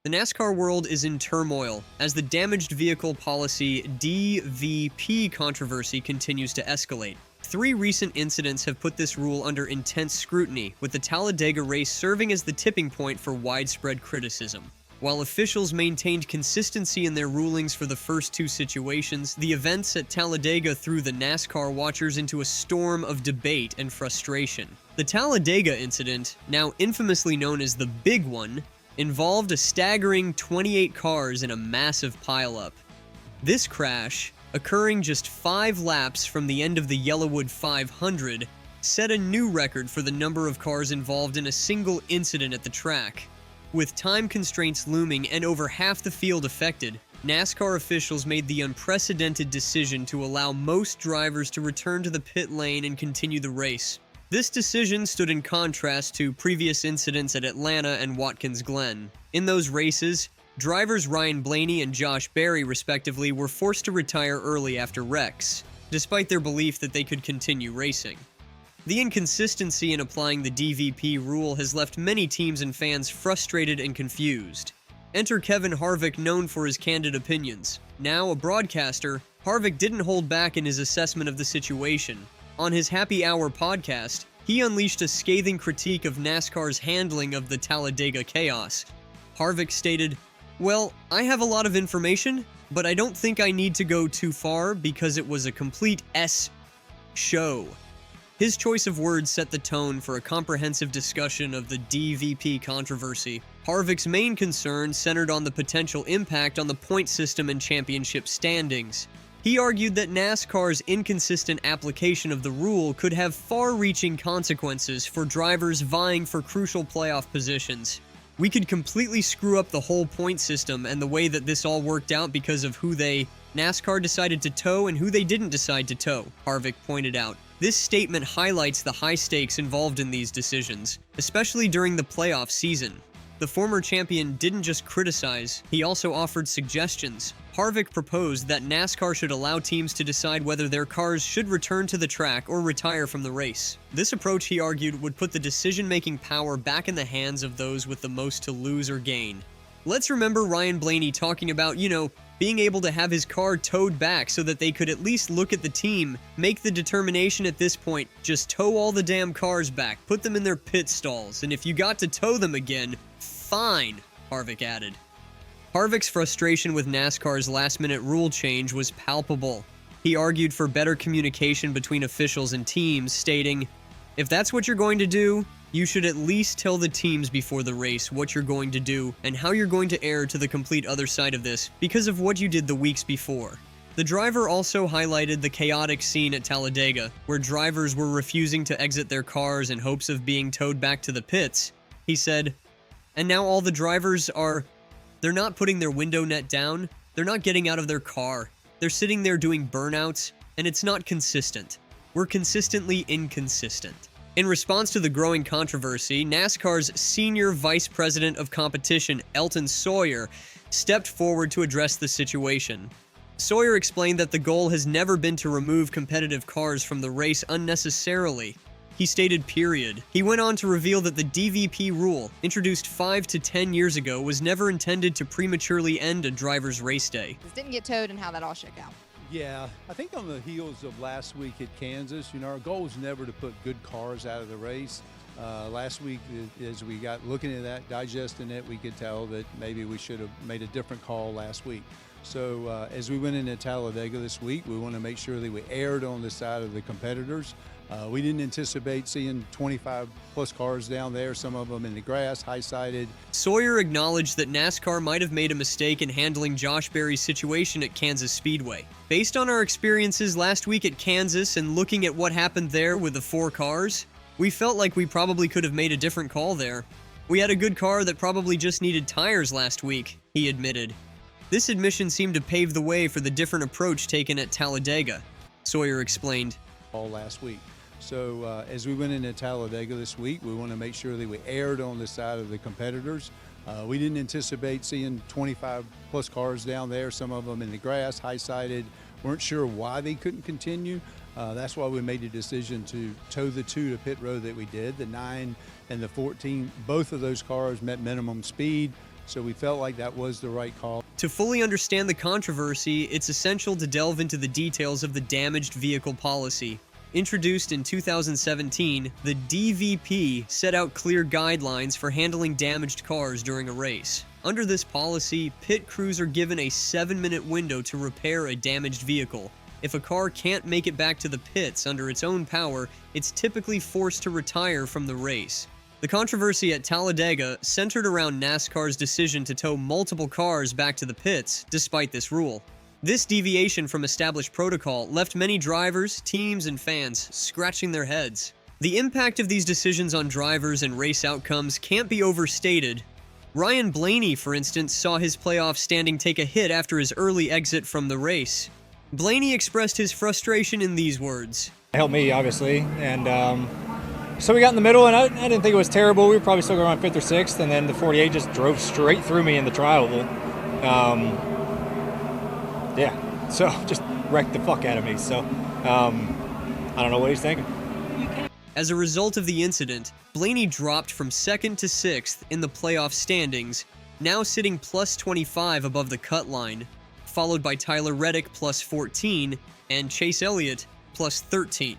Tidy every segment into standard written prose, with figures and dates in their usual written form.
The NASCAR world is in turmoil as the damaged vehicle policy DVP controversy continues to escalate. 3 recent incidents have put this rule under intense scrutiny, with the Talladega race serving as the tipping point for widespread criticism. While officials maintained consistency in their rulings for the first 2 situations, the events at Talladega threw the NASCAR watchers into a storm of debate and frustration. The Talladega incident, now infamously known as the Big One, involved a staggering 28 cars in a massive pileup. This crash, occurring just 5 laps from the end of the Yellowwood 500, set a new record for the number of cars involved in a single incident at the track. With time constraints looming and over half the field affected, NASCAR officials made the unprecedented decision to allow most drivers to return to the pit lane and continue the race. This decision stood in contrast to previous incidents at Atlanta and Watkins Glen. In those races, drivers Ryan Blaney and Josh Berry, respectively, were forced to retire early after wrecks, despite their belief that they could continue racing. The inconsistency in applying the DVP rule has left many teams and fans frustrated and confused. Enter Kevin Harvick, known for his candid opinions. Now a broadcaster, Harvick didn't hold back in his assessment of the situation. On his Happy Hour podcast, he unleashed a scathing critique of NASCAR's handling of the Talladega chaos. Harvick stated, "Well, I have a lot of information, but I don't think I need to go too far because it was a complete show." His choice of words set the tone for a comprehensive discussion of the DVP controversy. Harvick's main concern centered on the potential impact on the point system and championship standings. He argued that NASCAR's inconsistent application of the rule could have far-reaching consequences for drivers vying for crucial playoff positions. "We could completely screw up the whole point system and the way that this all worked out because of who NASCAR decided to tow and who they didn't decide to tow," Harvick pointed out. This statement highlights the high stakes involved in these decisions, especially during the playoff season. The former champion didn't just criticize, he also offered suggestions. Harvick proposed that NASCAR should allow teams to decide whether their cars should return to the track or retire from the race. This approach, he argued, would put the decision-making power back in the hands of those with the most to lose or gain. Let's remember Ryan Blaney talking about, being able to have his car towed back so that they could at least look at the team, make the determination at this point, just tow all the damn cars back, put them in their pit stalls, and if you got to tow them again, fine, Harvick added. Harvick's frustration with NASCAR's last-minute rule change was palpable. He argued for better communication between officials and teams, stating, "If that's what you're going to do, you should at least tell the teams before the race what you're going to do and how you're going to err to the complete other side of this because of what you did the weeks before." The driver also highlighted the chaotic scene at Talladega, where drivers were refusing to exit their cars in hopes of being towed back to the pits. He said, "And now all the drivers they're not putting their window net down, they're not getting out of their car, they're sitting there doing burnouts, and it's not consistent. We're consistently inconsistent." In response to the growing controversy, NASCAR's senior vice president of competition, Elton Sawyer, stepped forward to address the situation. Sawyer explained that the goal has never been to remove competitive cars from the race unnecessarily. He stated, period. He went on to reveal that the DVP rule, introduced 5 to 10 years ago, was never intended to prematurely end a driver's race day. This didn't get towed and how that all shook out. Yeah, I think on the heels of last week at Kansas, our goal was never to put good cars out of the race. Last week, as we got looking at that, digesting it, we could tell that maybe we should have made a different call last week. So as we went into Talladega this week, we want to make sure that we erred on the side of the competitors. We didn't anticipate seeing 25-plus cars down there, some of them in the grass, high-sided. Sawyer acknowledged that NASCAR might have made a mistake in handling Josh Berry's situation at Kansas Speedway. Based on our experiences last week at Kansas and looking at what happened there with the 4 cars, we felt like we probably could have made a different call there. We had a good car that probably just needed tires last week, he admitted. This admission seemed to pave the way for the different approach taken at Talladega, Sawyer explained. All last week. So as we went into Talladega this week, we want to make sure that we erred on the side of the competitors. We didn't anticipate seeing 25-plus cars down there, some of them in the grass, high-sided. Weren't sure why they couldn't continue. That's why we made the decision to tow the 2 to pit road that we did. The 9 and the 14, both of those cars met minimum speed. So we felt like that was the right call. To fully understand the controversy, it's essential to delve into the details of the damaged vehicle policy. Introduced in 2017, the DVP set out clear guidelines for handling damaged cars during a race. Under this policy, pit crews are given a 7-minute window to repair a damaged vehicle. If a car can't make it back to the pits under its own power, it's typically forced to retire from the race. The controversy at Talladega centered around NASCAR's decision to tow multiple cars back to the pits despite this rule. This deviation from established protocol left many drivers, teams, and fans scratching their heads. The impact of these decisions on drivers and race outcomes can't be overstated. Ryan Blaney, for instance, saw his playoff standing take a hit after his early exit from the race. Blaney expressed his frustration in these words. It helped me, obviously, and so we got in the middle, and I didn't think it was terrible. We were probably still going on 5th or 6th, and then the 48 just drove straight through me in the tri-oval. Yeah, so just wrecked the fuck out of me. So I don't know what he's thinking. As a result of the incident, Blaney dropped from 2nd to 6th in the playoff standings, now sitting plus 25 above the cut line, followed by Tyler Reddick plus 14 and Chase Elliott plus 13.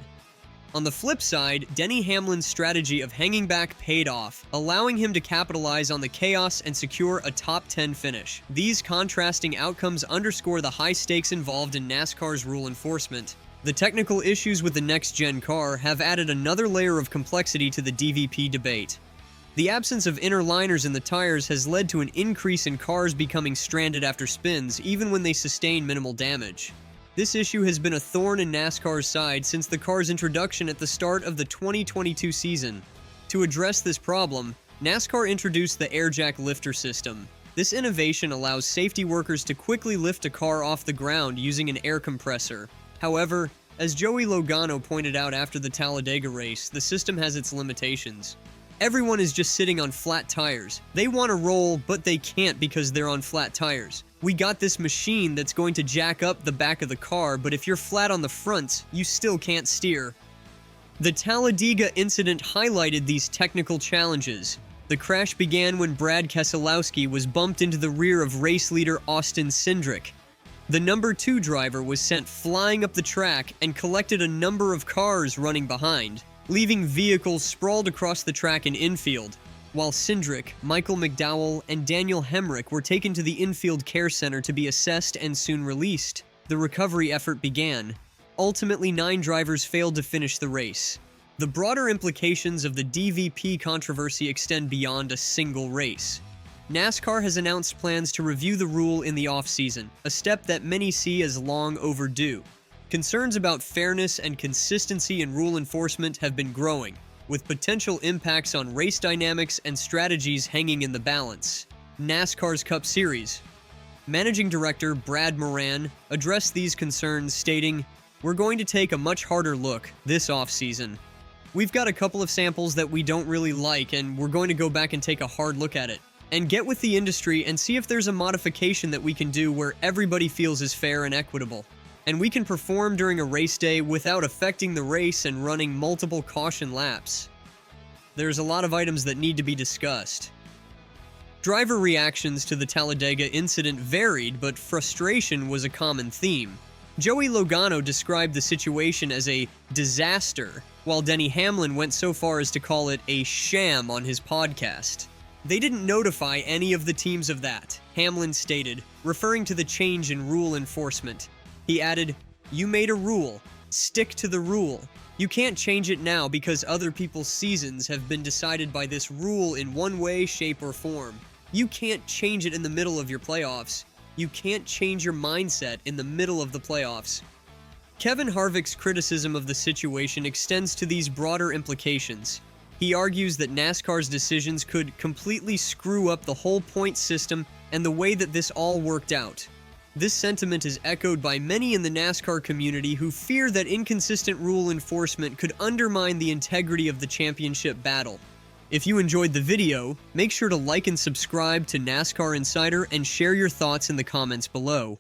On the flip side, Denny Hamlin's strategy of hanging back paid off, allowing him to capitalize on the chaos and secure a top 10 finish. These contrasting outcomes underscore the high stakes involved in NASCAR's rule enforcement. The technical issues with the next-gen car have added another layer of complexity to the DVP debate. The absence of inner liners in the tires has led to an increase in cars becoming stranded after spins, even when they sustain minimal damage. This issue has been a thorn in NASCAR's side since the car's introduction at the start of the 2022 season. To address this problem, NASCAR introduced the AirJack lifter system. This innovation allows safety workers to quickly lift a car off the ground using an air compressor. However, as Joey Logano pointed out after the Talladega race, the system has its limitations. Everyone is just sitting on flat tires. They want to roll, but they can't because they're on flat tires. We got this machine that's going to jack up the back of the car, but if you're flat on the front, you still can't steer. The Talladega incident highlighted these technical challenges. The crash began when Brad Keselowski was bumped into the rear of race leader Austin Cindric. The number 2 driver was sent flying up the track and collected a number of cars running behind, leaving vehicles sprawled across the track and infield, while Cindric, Michael McDowell, and Daniel Hemrick were taken to the infield care center to be assessed and soon released. The recovery effort began. Ultimately, 9 drivers failed to finish the race. The broader implications of the DVP controversy extend beyond a single race. NASCAR has announced plans to review the rule in the off-season, a step that many see as long overdue. Concerns about fairness and consistency in rule enforcement have been growing, with potential impacts on race dynamics and strategies hanging in the balance. NASCAR's Cup Series. Managing Director Brad Moran addressed these concerns, stating, "We're going to take a much harder look this off-season. We've got a couple of samples that we don't really like, and we're going to go back and take a hard look at it, and get with the industry and see if there's a modification that we can do where everybody feels is fair and equitable, and we can perform during a race day without affecting the race and running multiple caution laps." There's a lot of items that need to be discussed. Driver reactions to the Talladega incident varied, but frustration was a common theme. Joey Logano described the situation as a disaster, while Denny Hamlin went so far as to call it a sham on his podcast. They didn't notify any of the teams of that, Hamlin stated, referring to the change in rule enforcement. He added, "You made a rule. Stick to the rule. You can't change it now because other people's seasons have been decided by this rule in one way, shape, or form. You can't change it in the middle of your playoffs. You can't change your mindset in the middle of the playoffs." Kevin Harvick's criticism of the situation extends to these broader implications. He argues that NASCAR's decisions could completely screw up the whole point system and the way that this all worked out. This sentiment is echoed by many in the NASCAR community who fear that inconsistent rule enforcement could undermine the integrity of the championship battle. If you enjoyed the video, make sure to like and subscribe to NASCAR Insider and share your thoughts in the comments below.